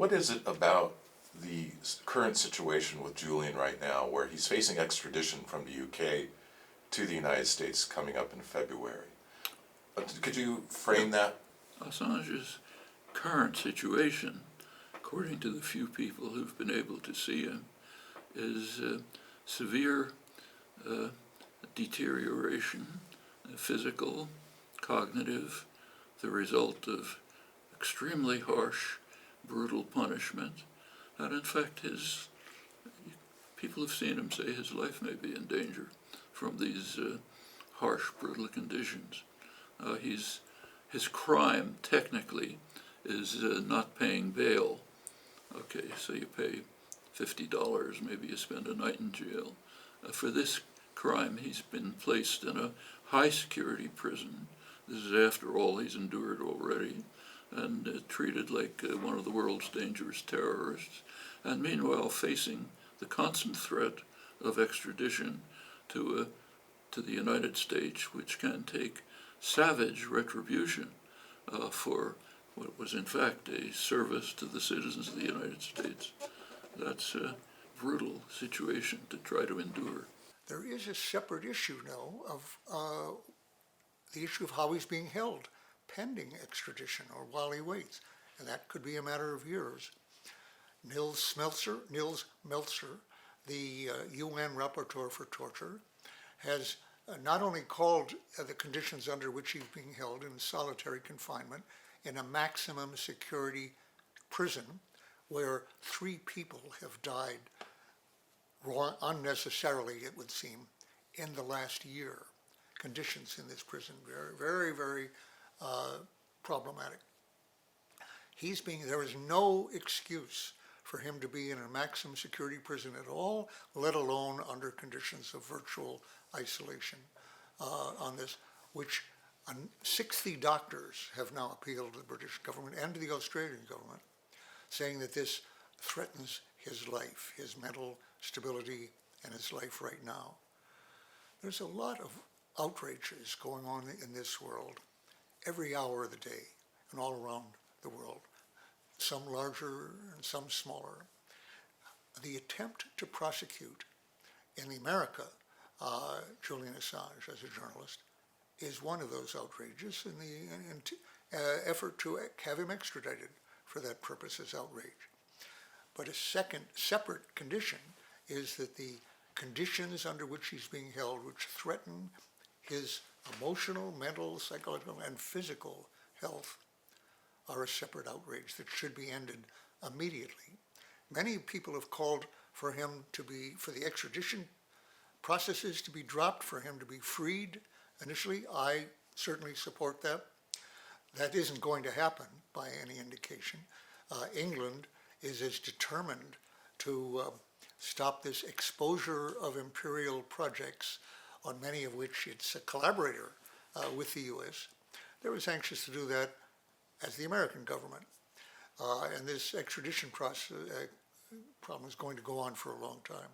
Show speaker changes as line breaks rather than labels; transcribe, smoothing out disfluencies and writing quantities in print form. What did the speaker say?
what is it about the current situation with Julian right now, where he's facing extradition from the UK to the United States coming up in February? Could you frame that?
Assange's current situation, according to the few people who've been able to see him, is severe deterioration, physical, cognitive, the result of extremely harsh, brutal punishment, and in fact people have seen him say his life may be in danger from these harsh, brutal conditions. His crime, technically, is not paying bail. Okay, so you pay $50, maybe you spend a night in jail. For this crime, he's been placed in a high-security prison. This is after all he's endured already, and treated like one of the world's dangerous terrorists, and meanwhile facing the constant threat of extradition to the United States, which can take savage retribution for what was in fact a service to the citizens of the United States. That's a brutal situation to try to endure.
There is a separate issue now of the issue of how he's being held pending extradition or while he waits, and that could be a matter of years. Nils Melzer, the UN rapporteur for torture, has not only called the conditions under which he's being held in solitary confinement in a maximum security prison where 3 people have died unnecessarily, it would seem, in the last year. Conditions in this prison very, very problematic. There is no excuse for him to be in a maximum security prison at all, let alone under conditions of virtual isolation on this, which 60 doctors have now appealed to the British government and to the Australian government, saying that this threatens his life, his mental stability, and his life right now. There's a lot of outrages going on in this world every hour of the day and all around the world, some larger and some smaller. The attempt to prosecute in America Julian Assange as a journalist is one of those outrages, and the effort to have him extradited for that purpose is outrage. But a separate condition is that the conditions under which he's being held, which threaten his emotional, mental, psychological, and physical health, are a separate outrage that should be ended immediately. Many people have called for the extradition processes to be dropped, for him to be freed initially. I certainly support that. That isn't going to happen by any indication. England is as determined to stop this exposure of imperial projects, on many of which it's a collaborator with the U.S. They're as anxious to do that as the American government. And this extradition process problem is going to go on for a long time.